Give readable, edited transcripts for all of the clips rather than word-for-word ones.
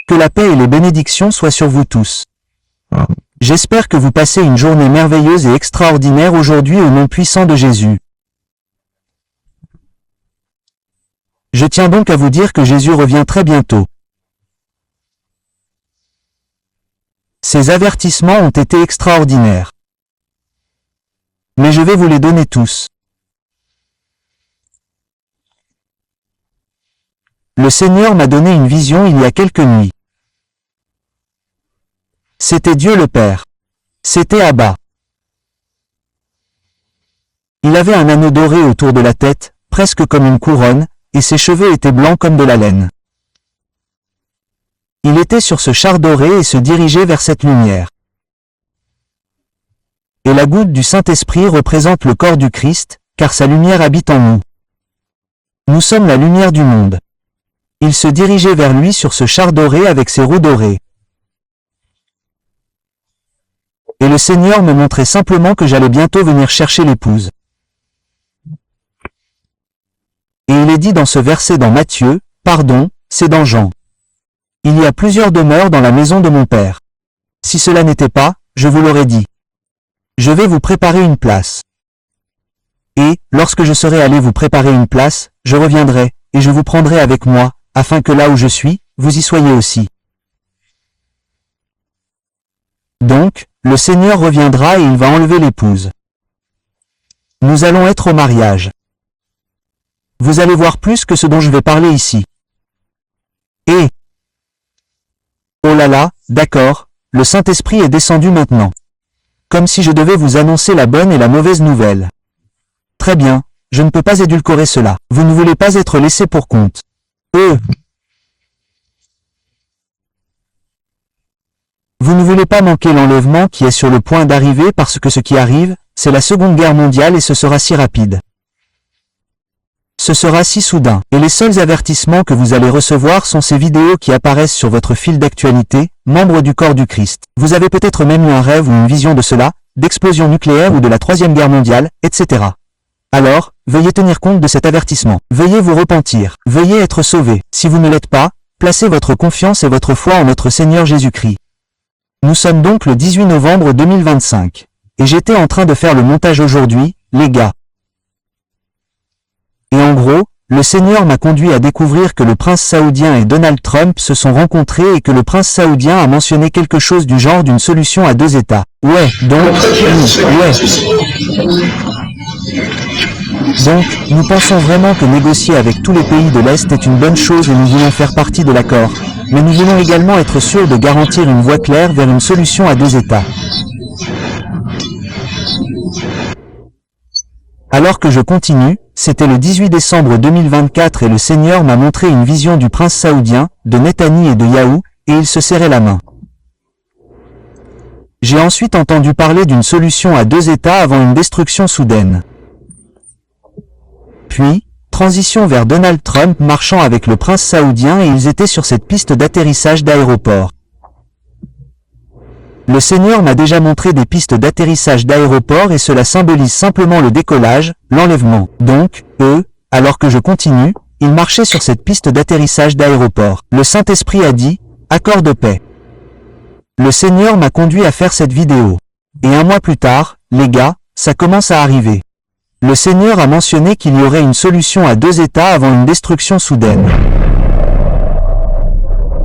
Que la paix et les bénédictions soient sur vous tous. J'espère que vous passez une journée merveilleuse et extraordinaire aujourd'hui au nom puissant de Jésus. Je tiens donc à vous dire que Jésus revient très bientôt. Ces avertissements ont été extraordinaires. Mais je vais vous les donner tous. Le Seigneur m'a donné une vision il y a quelques nuits. C'était Dieu le Père. C'était Abba. Il avait un anneau doré autour de la tête, presque comme une couronne, et ses cheveux étaient blancs comme de la laine. Il était sur ce char doré et se dirigeait vers cette lumière. Et la goutte du Saint-Esprit représente le corps du Christ, car sa lumière habite en nous. Nous sommes la lumière du monde. Il se dirigeait vers lui sur ce char doré avec ses roues dorées. Et le Seigneur me montrait simplement que j'allais bientôt venir chercher l'épouse. Et il est dit dans ce verset dans Matthieu, pardon, c'est dans Jean. Il y a plusieurs demeures dans la maison de mon Père. Si cela n'était pas, je vous l'aurais dit. Je vais vous préparer une place. Et, lorsque je serai allé vous préparer une place, je reviendrai, et je vous prendrai avec moi, afin que là où je suis, vous y soyez aussi. Donc, le Seigneur reviendra et il va enlever l'épouse. Nous allons être au mariage. Vous allez voir plus que ce dont je vais parler ici. Et, oh là là, d'accord, le Saint-Esprit est descendu maintenant. Comme si je devais vous annoncer la bonne et la mauvaise nouvelle. Très bien, je ne peux pas édulcorer cela. Vous ne voulez pas être laissé pour compte. Vous ne voulez pas manquer l'enlèvement qui est sur le point d'arriver parce que ce qui arrive, c'est la Seconde Guerre mondiale et ce sera si rapide. Ce sera si soudain. Et les seuls avertissements que vous allez recevoir sont ces vidéos qui apparaissent sur votre fil d'actualité, membres du corps du Christ. Vous avez peut-être même eu un rêve ou une vision de cela, d'explosion nucléaire ou de la Troisième Guerre mondiale, etc. Alors, veuillez tenir compte de cet avertissement. Veuillez vous repentir. Veuillez être sauvé. Si vous ne l'êtes pas, placez votre confiance et votre foi en notre Seigneur Jésus-Christ. Nous sommes donc le 18 novembre 2025. Et j'étais en train de faire le montage aujourd'hui, les gars. Et en gros, le Seigneur m'a conduit à découvrir que le prince saoudien et Donald Trump se sont rencontrés et que le prince saoudien a mentionné quelque chose du genre d'une solution à 2 États. Ouais, donc, Donc, nous pensons vraiment que négocier avec tous les pays de l'Est est une bonne chose et nous voulons faire partie de l'accord. Mais nous voulons également être sûrs de garantir une voie claire vers une solution à 2 États. Alors que je continue, c'était le 18 décembre 2024 et le Seigneur m'a montré une vision du prince saoudien, de Netani et de Yahou, et ils se serraient la main. J'ai ensuite entendu parler d'une solution à 2 États avant une destruction soudaine. Puis, transition vers Donald Trump marchant avec le prince saoudien et ils étaient sur cette piste d'atterrissage d'aéroport. Le Seigneur m'a déjà montré des pistes d'atterrissage d'aéroport et cela symbolise simplement le décollage, l'enlèvement. Donc, alors que je continue, ils marchaient sur cette piste d'atterrissage d'aéroport. Le Saint-Esprit a dit, accord de paix. Le Seigneur m'a conduit à faire cette vidéo. Et 1 mois plus tard, les gars, ça commence à arriver. Le Seigneur a mentionné qu'il y aurait une solution à 2 États avant une destruction soudaine.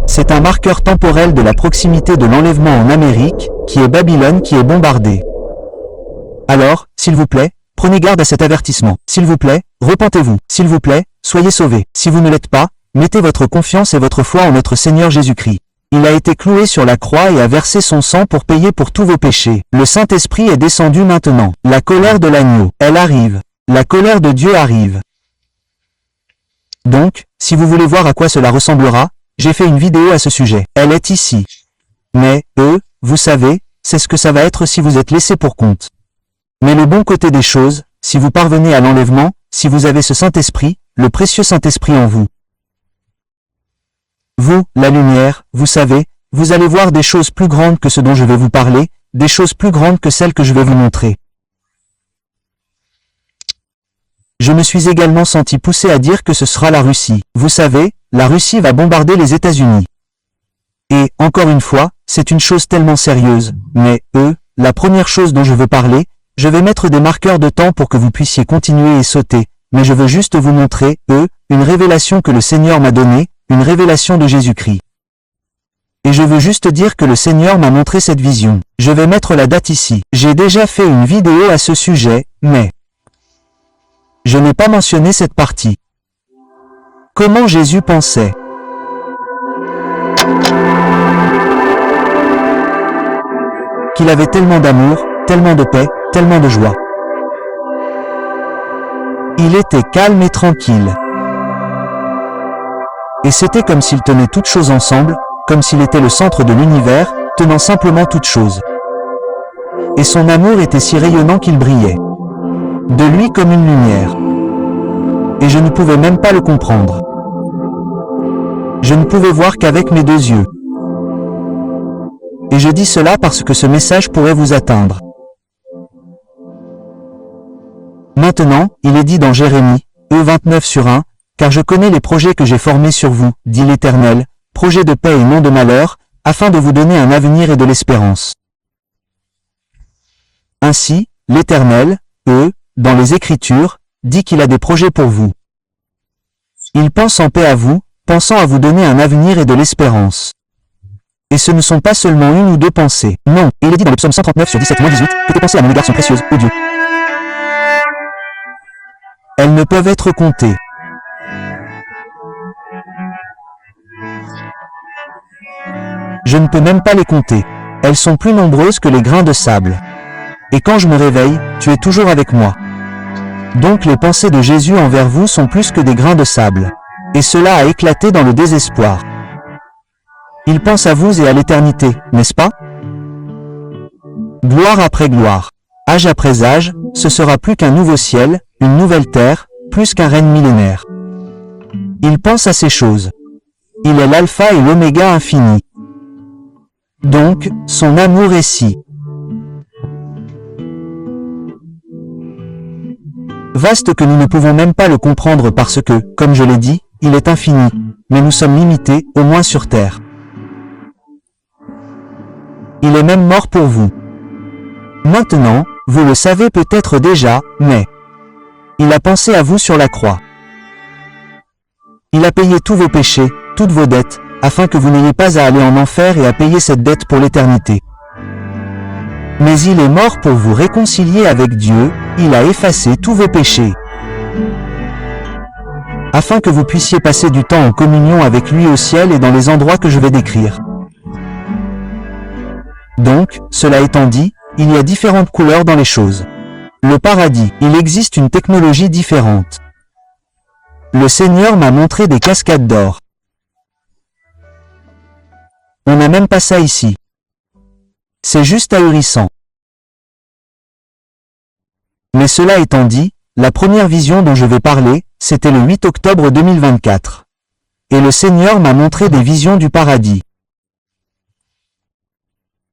C'est un marqueur temporel de la proximité de l'enlèvement en Amérique, qui est Babylone qui est bombardée. Alors, s'il vous plaît, prenez garde à cet avertissement. S'il vous plaît, repentez-vous. S'il vous plaît, soyez sauvés. Si vous ne l'êtes pas, mettez votre confiance et votre foi en notre Seigneur Jésus-Christ. Il a été cloué sur la croix et a versé son sang pour payer pour tous vos péchés. Le Saint-Esprit est descendu maintenant. La colère de l'agneau, elle arrive. La colère de Dieu arrive. Donc, si vous voulez voir à quoi cela ressemblera, j'ai fait une vidéo à ce sujet. Elle est ici. Mais, vous savez, c'est ce que ça va être si vous êtes laissé pour compte. Mais le bon côté des choses, si vous parvenez à l'enlèvement, si vous avez ce Saint-Esprit, le précieux Saint-Esprit en vous. Vous, la lumière, vous savez, vous allez voir des choses plus grandes que ce dont je vais vous parler, des choses plus grandes que celles que je vais vous montrer. Je me suis également senti poussé à dire que ce sera la Russie. Vous savez, la Russie va bombarder les États-Unis. Et, encore une fois, c'est une chose tellement sérieuse, mais, la première chose dont je veux parler, je vais mettre des marqueurs de temps pour que vous puissiez continuer et sauter, mais je veux juste vous montrer, une révélation que le Seigneur m'a donnée, une révélation de Jésus-Christ. Et je veux juste dire que le Seigneur m'a montré cette vision. Je vais mettre la date ici. J'ai déjà fait une vidéo à ce sujet, mais je n'ai pas mentionné cette partie. Comment Jésus pensait. Qu'il avait tellement d'amour, tellement de paix, tellement de joie. Il était calme et tranquille. Et c'était comme s'il tenait toutes choses ensemble, comme s'il était le centre de l'univers, tenant simplement toutes choses. Et son amour était si rayonnant qu'il brillait. De lui comme une lumière. Et je ne pouvais même pas le comprendre. Je ne pouvais voir qu'avec mes deux yeux. Et je dis cela parce que ce message pourrait vous atteindre. Maintenant, il est dit dans Jérémie, 29:1, « Car je connais les projets que j'ai formés sur vous, dit l'Éternel, projets de paix et non de malheur, afin de vous donner un avenir et de l'espérance. » Ainsi, l'Éternel, dans les Écritures, dit qu'il a des projets pour vous. Il pense en paix à vous, pensant à vous donner un avenir et de l'espérance. Et ce ne sont pas seulement une ou deux pensées. Non, et il est dit dans le psaume 139/17-18, que tes pensées à mon égard sont précieuses, ô Dieu. Elles ne peuvent être comptées. Je ne peux même pas les compter. Elles sont plus nombreuses que les grains de sable. Et quand je me réveille, tu es toujours avec moi. Donc les pensées de Jésus envers vous sont plus que des grains de sable. Et cela a éclaté dans le désespoir. Il pense à vous et à l'éternité, n'est-ce pas? Gloire après gloire, âge après âge, ce sera plus qu'un nouveau ciel, une nouvelle terre, plus qu'un règne millénaire. Il pense à ces choses. Il est l'alpha et l'oméga infini. Donc, son amour est si vaste que nous ne pouvons même pas le comprendre parce que, comme je l'ai dit, il est infini, mais nous sommes limités, au moins sur terre. Il est même mort pour vous. Maintenant, vous le savez peut-être déjà, mais il a pensé à vous sur la croix. Il a payé tous vos péchés, toutes vos dettes, afin que vous n'ayez pas à aller en enfer et à payer cette dette pour l'éternité. Mais il est mort pour vous réconcilier avec Dieu, il a effacé tous vos péchés. Afin que vous puissiez passer du temps en communion avec lui au ciel et dans les endroits que je vais décrire. Donc, cela étant dit, il y a différentes couleurs dans les choses. Le paradis, il existe une technologie différente. Le Seigneur m'a montré des cascades d'or. On n'a même pas ça ici. C'est juste ahurissant. Mais cela étant dit, la première vision dont je vais parler, c'était le 8 octobre 2024. Et le Seigneur m'a montré des visions du paradis.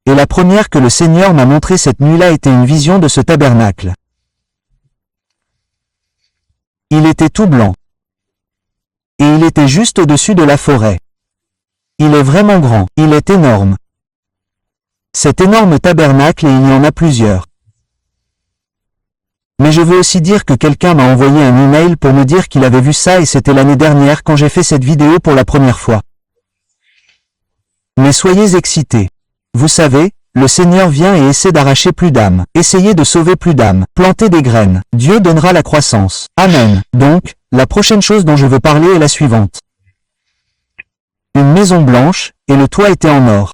Et la première que le Seigneur m'a montrée cette nuit-là était une vision de ce tabernacle. Il était tout blanc. Et il était juste au-dessus de la forêt. Il est vraiment grand, il est énorme. Cet énorme tabernacle et il y en a plusieurs. Mais je veux aussi dire que quelqu'un m'a envoyé un email pour me dire qu'il avait vu ça et c'était l'année dernière quand j'ai fait cette vidéo pour la première fois. Mais soyez excités. Vous savez, le Seigneur vient et essaie d'arracher plus d'âmes. Essayez de sauver plus d'âmes. Plantez des graines. Dieu donnera la croissance. Amen. Donc, la prochaine chose dont je veux parler est la suivante. Une maison blanche, et le toit était en or.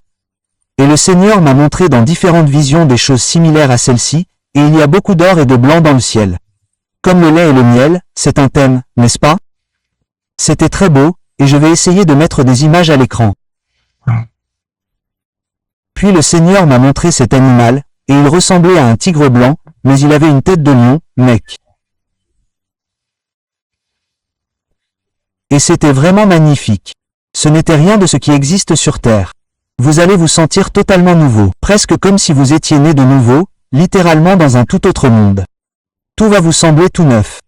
Et le Seigneur m'a montré dans différentes visions des choses similaires à celle-ci, et il y a beaucoup d'or et de blanc dans le ciel. Comme le lait et le miel, c'est un thème, n'est-ce pas? C'était très beau, et je vais essayer de mettre des images à l'écran. Puis le Seigneur m'a montré cet animal, et il ressemblait à un tigre blanc, mais il avait une tête de lion, mec. Et c'était vraiment magnifique. Ce n'était rien de ce qui existe sur Terre. Vous allez vous sentir totalement nouveau, presque comme si vous étiez né de nouveau, littéralement dans un tout autre monde. Tout va vous sembler tout neuf.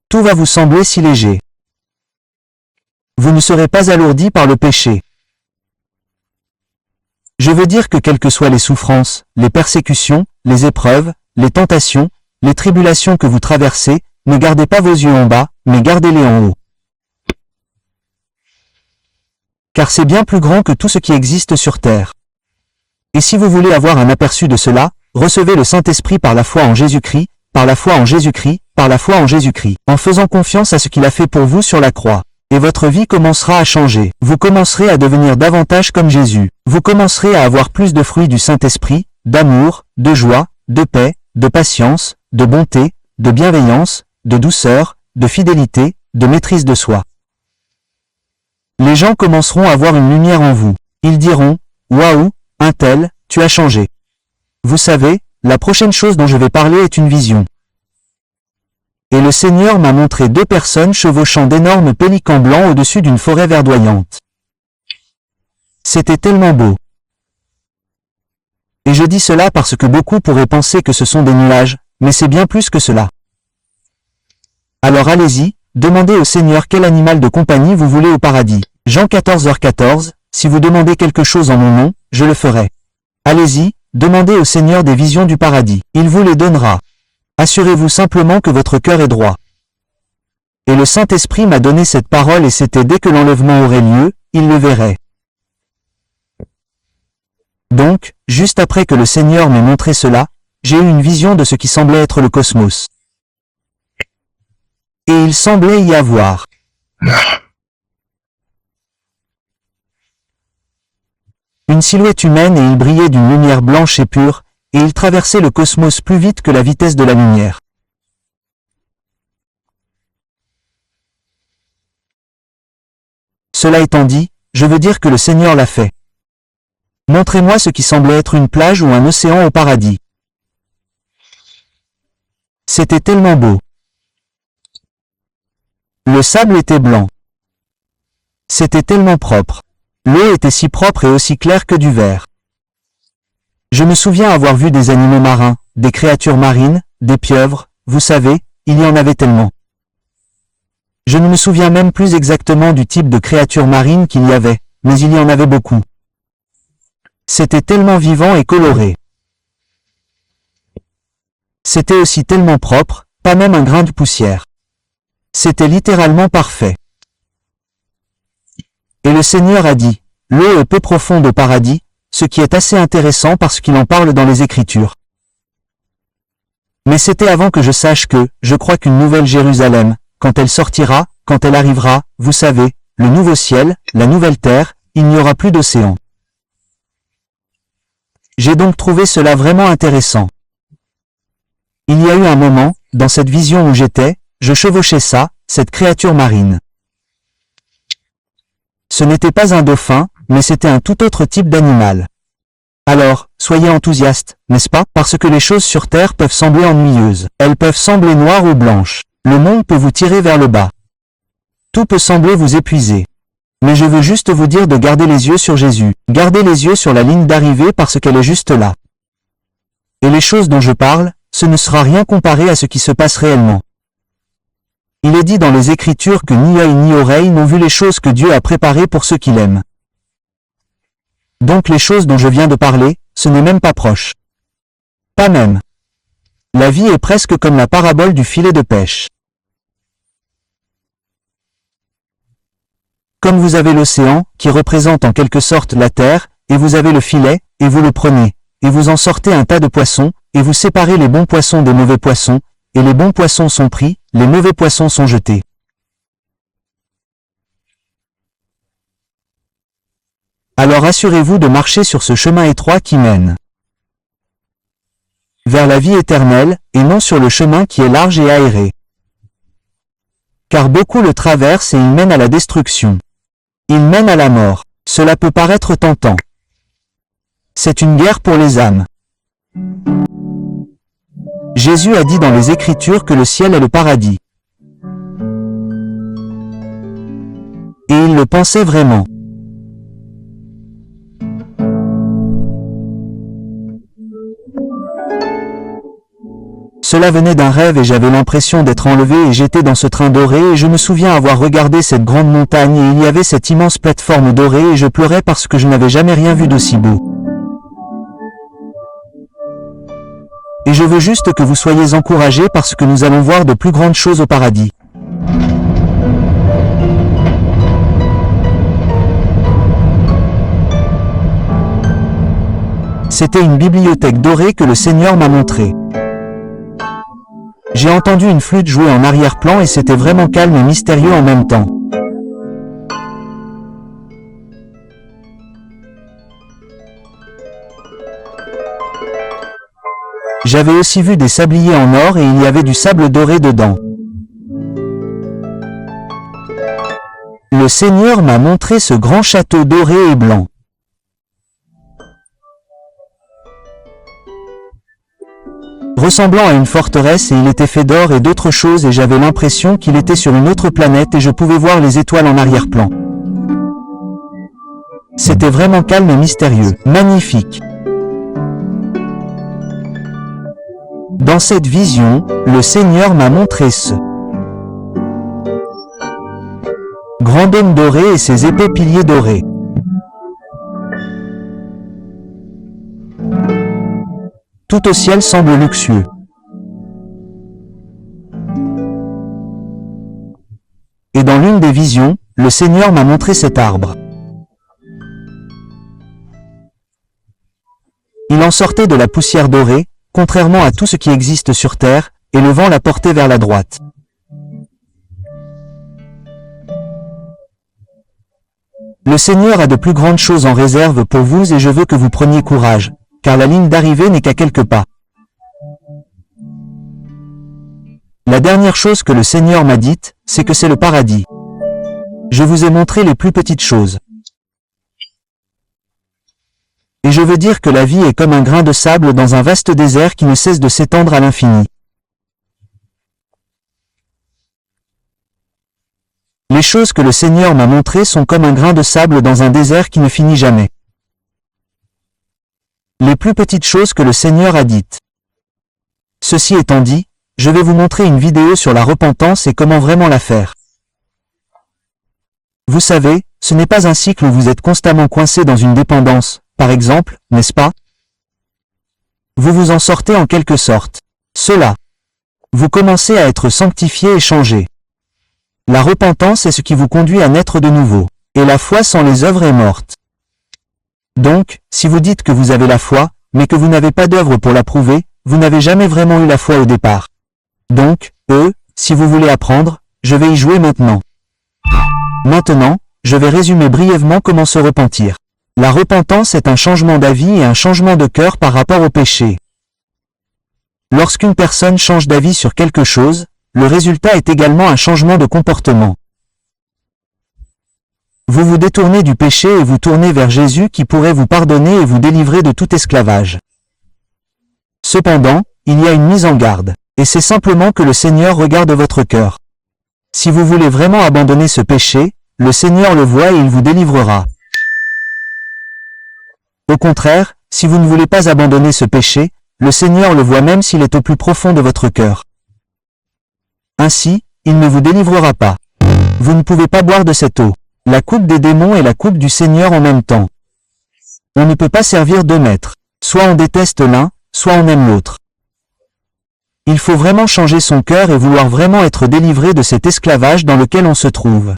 Tout va vous sembler si léger. Vous ne serez pas alourdi par le péché. Je veux dire que quelles que soient les souffrances, les persécutions, les épreuves, les tentations, les tribulations que vous traversez, ne gardez pas vos yeux en bas, mais gardez-les en haut. Car c'est bien plus grand que tout ce qui existe sur terre. Et si vous voulez avoir un aperçu de cela, recevez le Saint-Esprit par la foi en Jésus-Christ, par la foi en Jésus-Christ, par la foi en Jésus-Christ, en faisant confiance à ce qu'il a fait pour vous sur la croix. Et votre vie commencera à changer. Vous commencerez à devenir davantage comme Jésus. Vous commencerez à avoir plus de fruits du Saint-Esprit, d'amour, de joie, de paix, de patience, de bonté, de bienveillance, de douceur, de fidélité, de maîtrise de soi. Les gens commenceront à voir une lumière en vous. Ils diront, « Waouh, un tel, tu as changé. » Vous savez, la prochaine chose dont je vais parler est une vision. Et le Seigneur m'a montré 2 personnes chevauchant d'énormes pélicans blancs au-dessus d'une forêt verdoyante. C'était tellement beau. Et je dis cela parce que beaucoup pourraient penser que ce sont des nuages, mais c'est bien plus que cela. Alors allez-y, demandez au Seigneur quel animal de compagnie vous voulez au paradis. Jean 14h14, si vous demandez quelque chose en mon nom, je le ferai. Allez-y, demandez au Seigneur des visions du paradis. Il vous les donnera. Assurez-vous simplement que votre cœur est droit. Et le Saint-Esprit m'a donné cette parole et c'était dès que l'enlèvement aurait lieu, il le verrait. Donc, juste après que le Seigneur m'ait montré cela, j'ai eu une vision de ce qui semblait être le cosmos. Et il semblait y avoir une silhouette humaine et il brillait d'une lumière blanche et pure, et il traversait le cosmos plus vite que la vitesse de la lumière. Cela étant dit, je veux dire que le Seigneur l'a fait. Montrez-moi ce qui semblait être une plage ou un océan au paradis. C'était tellement beau. Le sable était blanc. C'était tellement propre. L'eau était si propre et aussi claire que du verre. Je me souviens avoir vu des animaux marins, des créatures marines, des pieuvres, vous savez, il y en avait tellement. Je ne me souviens même plus exactement du type de créatures marines qu'il y avait, mais il y en avait beaucoup. C'était tellement vivant et coloré. C'était aussi tellement propre, pas même un grain de poussière. C'était littéralement parfait. Et le Seigneur a dit, « L'eau est peu profonde au paradis », ce qui est assez intéressant parce qu'il en parle dans les Écritures. Mais c'était avant que je sache que, je crois qu'une nouvelle Jérusalem, quand elle sortira, quand elle arrivera, vous savez, le nouveau ciel, la nouvelle terre, il n'y aura plus d'océan. J'ai donc trouvé cela vraiment intéressant. Il y a eu un moment, dans cette vision où j'étais, je chevauchais ça, cette créature marine. Ce n'était pas un dauphin, mais c'était un tout autre type d'animal. Alors, soyez enthousiastes, n'est-ce pas? Parce que les choses sur Terre peuvent sembler ennuyeuses. Elles peuvent sembler noires ou blanches. Le monde peut vous tirer vers le bas. Tout peut sembler vous épuiser. Mais je veux juste vous dire de garder les yeux sur Jésus. Gardez les yeux sur la ligne d'arrivée parce qu'elle est juste là. Et les choses dont je parle, ce ne sera rien comparé à ce qui se passe réellement. Il est dit dans les Écritures que ni œil ni oreille n'ont vu les choses que Dieu a préparées pour ceux qui l'aiment. Donc les choses dont je viens de parler, ce n'est même pas proche. Pas même. La vie est presque comme la parabole du filet de pêche. Comme vous avez l'océan, qui représente en quelque sorte la terre, et vous avez le filet, et vous le prenez, et vous en sortez un tas de poissons, et vous séparez les bons poissons des mauvais poissons, et les bons poissons sont pris, les mauvais poissons sont jetés. Alors assurez-vous de marcher sur ce chemin étroit qui mène vers la vie éternelle, et non sur le chemin qui est large et aéré. Car beaucoup le traversent et il mène à la destruction. Il mène à la mort. Cela peut paraître tentant. C'est une guerre pour les âmes. Jésus a dit dans les Écritures que le ciel est le paradis. Et il le pensait vraiment. Cela venait d'un rêve et j'avais l'impression d'être enlevé et j'étais dans ce train doré et je me souviens avoir regardé cette grande montagne et il y avait cette immense plateforme dorée et je pleurais parce que je n'avais jamais rien vu d'aussi beau. Et je veux juste que vous soyez encouragés parce que nous allons voir de plus grandes choses au paradis. C'était une bibliothèque dorée que le Seigneur m'a montrée. J'ai entendu une flûte jouer en arrière-plan et c'était vraiment calme et mystérieux en même temps. J'avais aussi vu des sabliers en or et il y avait du sable doré dedans. Le Seigneur m'a montré ce grand château doré et blanc. Ressemblant à une forteresse et il était fait d'or et d'autres choses et j'avais l'impression qu'il était sur une autre planète et je pouvais voir les étoiles en arrière-plan. C'était vraiment calme et mystérieux, magnifique. Dans cette vision, le Seigneur m'a montré ce grand dôme doré et ses épais piliers dorés. Tout au ciel semble luxueux. Et dans l'une des visions, le Seigneur m'a montré cet arbre. Il en sortait de la poussière dorée, contrairement à tout ce qui existe sur terre, et le vent l'a porté vers la droite. Le Seigneur a de plus grandes choses en réserve pour vous et je veux que vous preniez courage, car la ligne d'arrivée n'est qu'à quelques pas. La dernière chose que le Seigneur m'a dite, c'est que c'est le paradis. Je vous ai montré les plus petites choses. Et je veux dire que la vie est comme un grain de sable dans un vaste désert qui ne cesse de s'étendre à l'infini. Les choses que le Seigneur m'a montrées sont comme un grain de sable dans un désert qui ne finit jamais. Les plus petites choses que le Seigneur a dites. Ceci étant dit, je vais vous montrer une vidéo sur la repentance et comment vraiment la faire. Vous savez, ce n'est pas un cycle où vous êtes constamment coincé dans une dépendance, par exemple, n'est-ce pas? Vous vous en sortez en quelque sorte. Cela. Vous commencez à être sanctifié et changé. La repentance est ce qui vous conduit à naître de nouveau. Et la foi sans les œuvres est morte. Donc, si vous dites que vous avez la foi, mais que vous n'avez pas d'œuvre pour la prouver, vous n'avez jamais vraiment eu la foi au départ. Donc, si vous voulez apprendre, je vais y jouer maintenant. Maintenant, je vais résumer brièvement comment se repentir. La repentance est un changement d'avis et un changement de cœur par rapport au péché. Lorsqu'une personne change d'avis sur quelque chose, le résultat est également un changement de comportement. Vous vous détournez du péché et vous tournez vers Jésus qui pourrait vous pardonner et vous délivrer de tout esclavage. Cependant, il y a une mise en garde, et c'est simplement que le Seigneur regarde votre cœur. Si vous voulez vraiment abandonner ce péché, le Seigneur le voit et il vous délivrera. Au contraire, si vous ne voulez pas abandonner ce péché, le Seigneur le voit même s'il est au plus profond de votre cœur. Ainsi, il ne vous délivrera pas. Vous ne pouvez pas boire de cette eau. La coupe des démons et la coupe du Seigneur en même temps. On ne peut pas servir deux maîtres. Soit on déteste l'un, soit on aime l'autre. Il faut vraiment changer son cœur et vouloir vraiment être délivré de cet esclavage dans lequel on se trouve.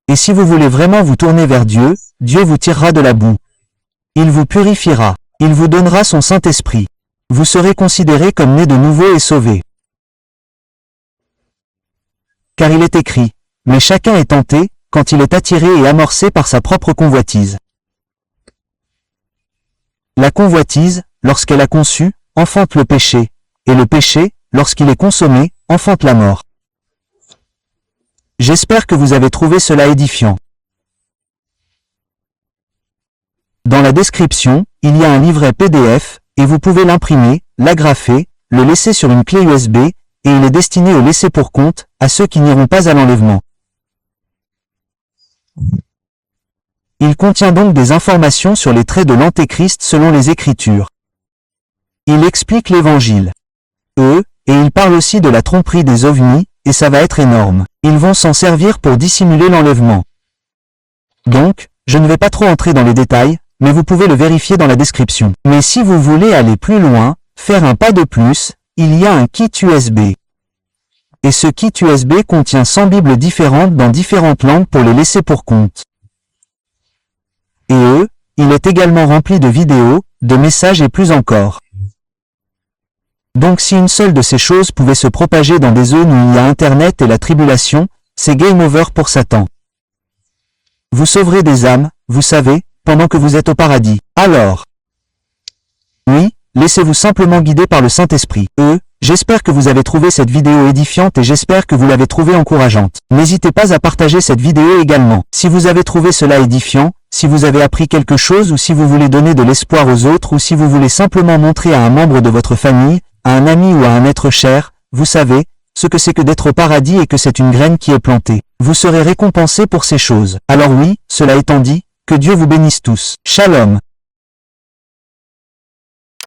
Et si vous voulez vraiment vous tourner vers Dieu, Dieu vous tirera de la boue. Il vous purifiera. Il vous donnera son Saint-Esprit. Vous serez considéré comme né de nouveau et sauvé. Car il est écrit, mais chacun est tenté, quand il est attiré et amorcé par sa propre convoitise. La convoitise, lorsqu'elle a conçu, enfante le péché, et le péché, lorsqu'il est consommé, enfante la mort. J'espère que vous avez trouvé cela édifiant. Dans la description, il y a un livret PDF, et vous pouvez l'imprimer, l'agrafer, le laisser sur une clé USB, et il est destiné au laisser pour compte, à ceux qui n'iront pas à l'enlèvement. Il contient donc des informations sur les traits de l'Antéchrist selon les Écritures. Il explique l'Évangile. Et il parle aussi de la tromperie des ovnis, et ça va être énorme. Ils vont s'en servir pour dissimuler l'enlèvement. Donc, je ne vais pas trop entrer dans les détails, mais vous pouvez le vérifier dans la description. Mais si vous voulez aller plus loin, faire un pas de plus, il y a un kit USB. Et ce kit USB contient 100 Bibles différentes dans différentes langues pour les laisser pour compte. Et il est également rempli de vidéos, de messages et plus encore. Donc si une seule de ces choses pouvait se propager dans des zones où il y a Internet et la tribulation, c'est game over pour Satan. Vous sauverez des âmes, vous savez, pendant que vous êtes au paradis. Alors, oui, laissez-vous simplement guider par le Saint-Esprit. J'espère que vous avez trouvé cette vidéo édifiante et j'espère que vous l'avez trouvée encourageante. N'hésitez pas à partager cette vidéo également. Si vous avez trouvé cela édifiant, si vous avez appris quelque chose ou si vous voulez donner de l'espoir aux autres ou si vous voulez simplement montrer à un membre de votre famille, à un ami ou à un être cher, vous savez, ce que c'est que d'être au paradis et que c'est une graine qui est plantée. Vous serez récompensé pour ces choses. Alors oui, cela étant dit, que Dieu vous bénisse tous. Shalom.